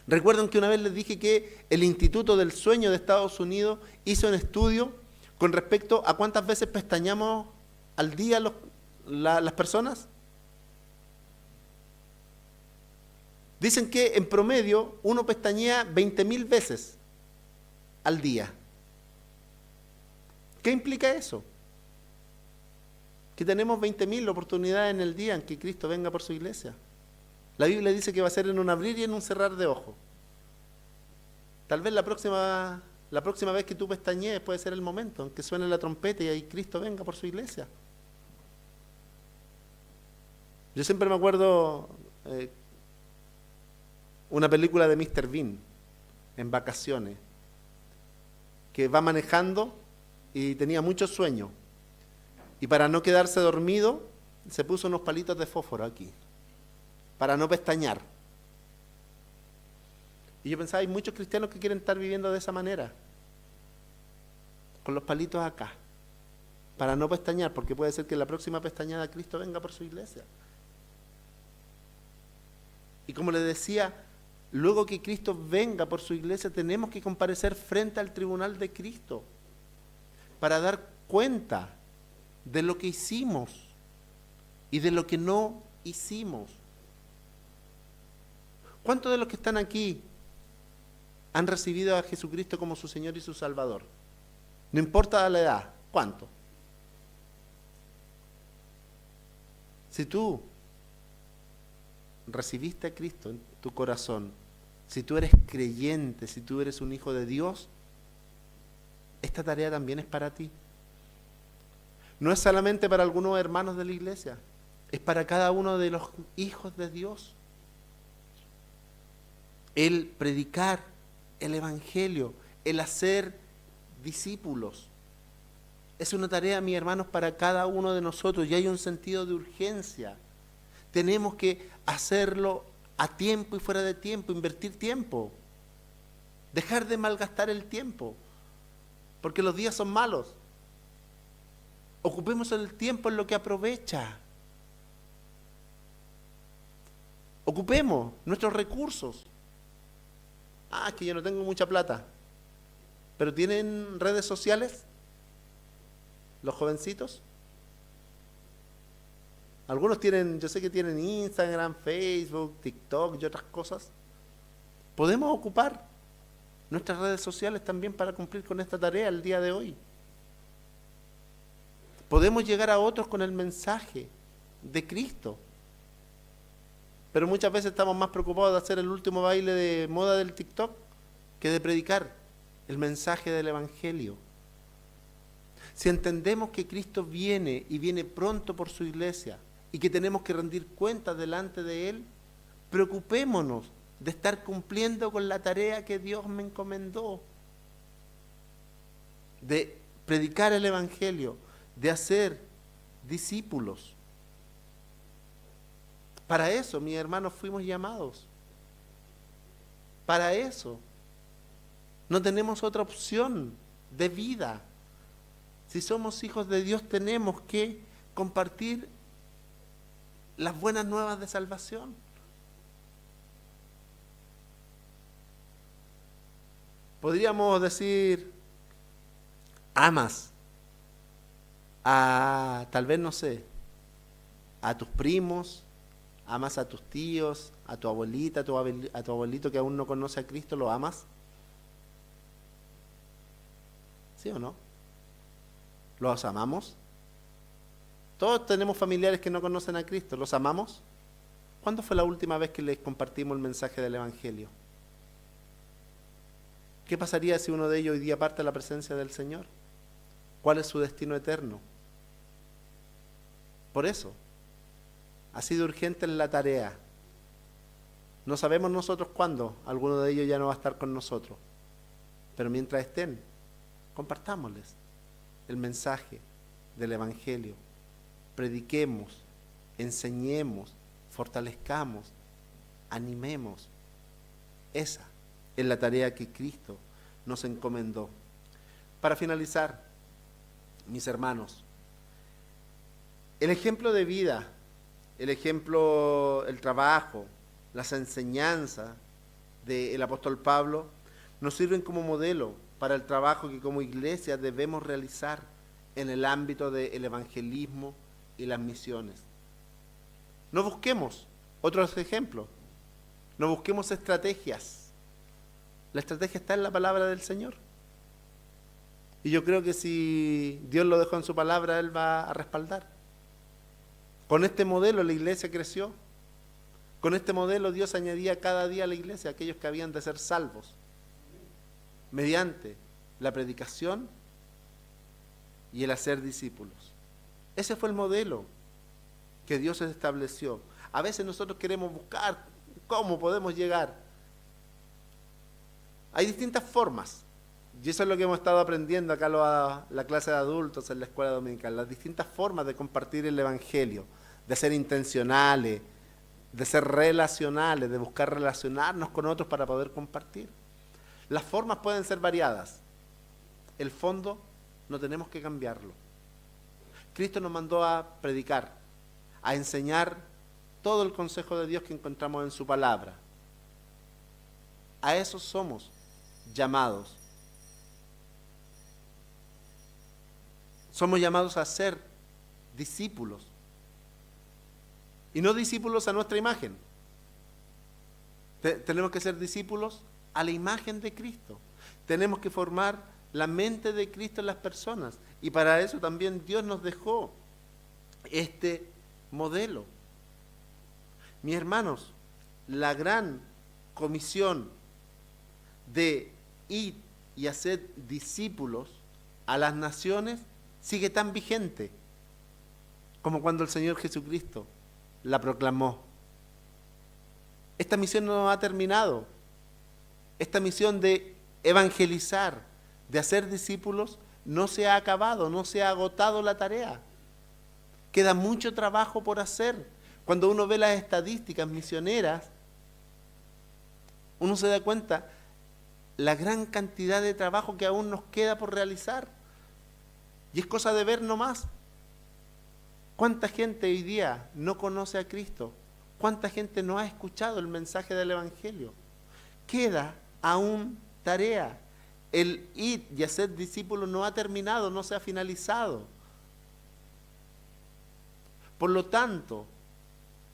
Recuerdan que una vez les dije que el Instituto del Sueño de Estados Unidos hizo un estudio con respecto a cuántas veces pestañamos al día las personas. Dicen que en promedio uno pestañea 20.000 veces al día. ¿Qué implica eso? que tenemos 20.000 oportunidades en el día en que Cristo venga por su iglesia. La Biblia dice que va a ser en un abrir y en un cerrar de ojos. Tal vez la próxima vez que tú pestañees puede ser el momento en que suene la trompeta y ahí Cristo venga por su iglesia. Yo siempre me acuerdo una película de Mr. Bean en vacaciones, que va manejando y tenía mucho sueño. Y para no quedarse dormido, se puso unos palitos de fósforo aquí, para no pestañear. Y yo pensaba, hay muchos cristianos que quieren estar viviendo de esa manera, con los palitos acá, para no pestañear, porque puede ser que la próxima pestañada Cristo venga por su iglesia. Y como les decía, luego que Cristo venga por su iglesia, tenemos que comparecer frente al tribunal de Cristo para dar cuenta de lo que hicimos y de lo que no hicimos. ¿Cuántos de los que están aquí han recibido a Jesucristo como su Señor y su Salvador? No importa la edad, ¿cuánto? Si tú recibiste a Cristo en tu corazón, si tú eres creyente, si tú eres un hijo de Dios, esta tarea también es para ti. No es solamente para algunos hermanos de la iglesia, es para cada uno de los hijos de Dios. El predicar el Evangelio, el hacer discípulos, es una tarea, mis hermanos, para cada uno de nosotros, y hay un sentido de urgencia. Tenemos que hacerlo a tiempo y fuera de tiempo, invertir tiempo, dejar de malgastar el tiempo, porque los días son malos. Ocupemos el tiempo en lo que aprovecha. Ocupemos nuestros recursos. Es que yo no tengo mucha plata. ¿Pero tienen redes sociales los jovencitos? Algunos tienen, yo sé que tienen Instagram, Facebook, TikTok y otras cosas. Podemos ocupar nuestras redes sociales también para cumplir con esta tarea el día de hoy. Podemos llegar a otros con el mensaje de Cristo. Pero muchas veces estamos más preocupados de hacer el último baile de moda del TikTok que de predicar el mensaje del Evangelio. Si entendemos que Cristo viene y viene pronto por su iglesia y que tenemos que rendir cuentas delante de Él, preocupémonos de estar cumpliendo con la tarea que Dios me encomendó, de predicar el Evangelio, de hacer discípulos. Para eso, mis hermanos, fuimos llamados. Para eso. No tenemos otra opción de vida. Si somos hijos de Dios, tenemos que compartir las buenas nuevas de salvación. Podríamos decir, amas a, tal vez no sé, a tus primos, amas a tus tíos, a tu abuelita, a tu abuelito que aún no conoce a Cristo, ¿lo amas? ¿Sí o no? ¿Los amamos? Todos tenemos familiares que no conocen a Cristo, ¿los amamos? ¿Cuándo fue la última vez que les compartimos el mensaje del Evangelio? ¿Qué pasaría si uno de ellos hoy día parte a la presencia del Señor? ¿Cuál es su destino eterno? Por eso, ha sido urgente en la tarea. No sabemos nosotros cuándo alguno de ellos ya no va a estar con nosotros, pero mientras estén, compartámosles el mensaje del Evangelio. Prediquemos, enseñemos, fortalezcamos, animemos. Esa es la tarea que Cristo nos encomendó. Para finalizar, mis hermanos, el ejemplo de vida, el ejemplo, el trabajo, las enseñanzas del apóstol Pablo nos sirven como modelo para el trabajo que como iglesia debemos realizar en el ámbito del evangelismo y las misiones. No busquemos otros ejemplos, no busquemos estrategias. La estrategia está en la palabra del Señor. Y yo creo que si Dios lo dejó en su palabra, Él va a respaldar. Con este modelo la iglesia creció. Con este modelo Dios añadía cada día a la iglesia a aquellos que habían de ser salvos, mediante la predicación y el hacer discípulos. Ese fue el modelo que Dios estableció. A veces nosotros queremos buscar cómo podemos llegar. Hay distintas formas, y eso es lo que hemos estado aprendiendo acá la clase de adultos en la escuela dominical, las distintas formas de compartir el Evangelio, de ser intencionales, de ser relacionales, de buscar relacionarnos con otros para poder compartir. Las formas pueden ser variadas. El fondo no tenemos que cambiarlo. Cristo nos mandó a predicar, a enseñar todo el consejo de Dios que encontramos en su palabra. A eso somos llamados. Somos llamados a ser discípulos. Y no discípulos a nuestra imagen. Tenemos que ser discípulos a la imagen de Cristo. Tenemos que formar la mente de Cristo en las personas. Y para eso también Dios nos dejó este modelo. Mis hermanos, la gran comisión de ir y hacer discípulos a las naciones sigue tan vigente como cuando el Señor Jesucristo la proclamó. Esta misión no ha terminado. Esta misión de evangelizar, de hacer discípulos, no se ha acabado, no se ha agotado la tarea. Queda mucho trabajo por hacer. Cuando uno ve las estadísticas misioneras, uno se da cuenta la gran cantidad de trabajo que aún nos queda por realizar. Y es cosa de ver nomás. ¿Cuánta gente hoy día no conoce a Cristo? ¿Cuánta gente no ha escuchado el mensaje del Evangelio? Queda aún tarea. El ir y hacer discípulos no ha terminado, no se ha finalizado. Por lo tanto,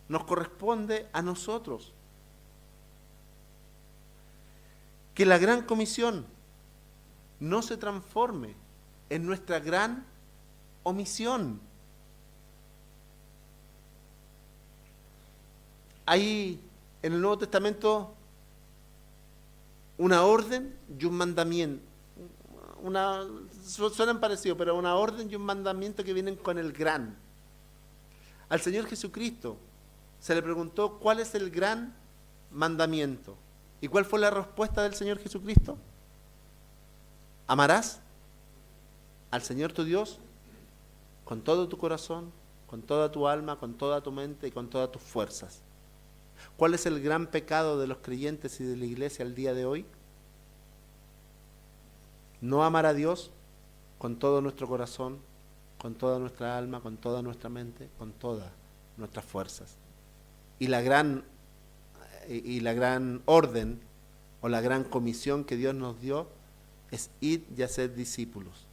nos corresponde a nosotros que la gran comisión no se transforme en nuestra gran omisión. Hay en el Nuevo Testamento una orden y un mandamiento. Suenan parecidos, pero una orden y un mandamiento que vienen con el gran. Al Señor Jesucristo se le preguntó cuál es el gran mandamiento. ¿Y cuál fue la respuesta del Señor Jesucristo? Amarás al Señor tu Dios con todo tu corazón, con toda tu alma, con toda tu mente y con todas tus fuerzas. ¿Cuál es el gran pecado de los creyentes y de la iglesia al día de hoy? No amar a Dios con todo nuestro corazón, con toda nuestra alma, con toda nuestra mente, con todas nuestras fuerzas. Y la gran orden o la gran comisión que Dios nos dio es ir y hacer discípulos.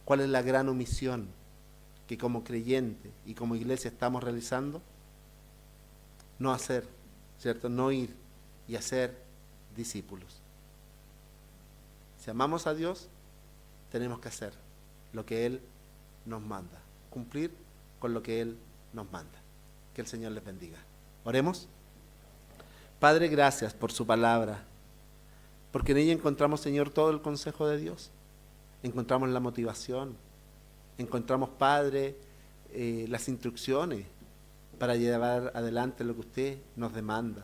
¿Cuál es la gran omisión que como creyente y como iglesia estamos realizando? No hacer, ¿cierto? No ir y hacer discípulos. Si amamos a Dios, tenemos que hacer lo que Él nos manda, cumplir con lo que Él nos manda. Que el Señor les bendiga. Oremos. Padre, gracias por su palabra, porque en ella encontramos, Señor, todo el consejo de Dios. Encontramos la motivación, encontramos, Padre, las instrucciones para llevar adelante lo que usted nos demanda.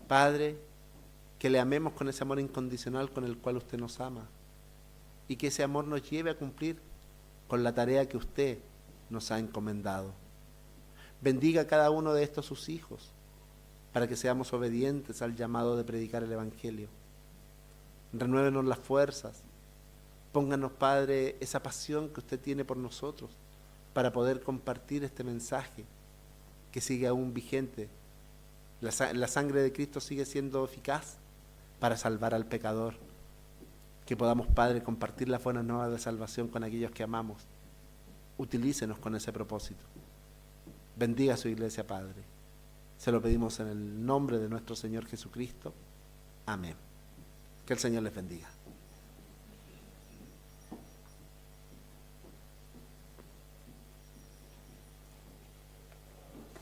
Padre, que le amemos con ese amor incondicional con el cual usted nos ama y que ese amor nos lleve a cumplir con la tarea que usted nos ha encomendado. Bendiga a cada uno de estos sus hijos para que seamos obedientes al llamado de predicar el Evangelio. Renuévenos las fuerzas. Pónganos, Padre, esa pasión que usted tiene por nosotros para poder compartir este mensaje que sigue aún vigente. La sangre de Cristo sigue siendo eficaz para salvar al pecador. Que podamos, Padre, compartir las buenas nuevas de salvación con aquellos que amamos. Utilícenos con ese propósito. Bendiga a su iglesia, Padre. Se lo pedimos en el nombre de nuestro Señor Jesucristo. Amén. Que el Señor les bendiga.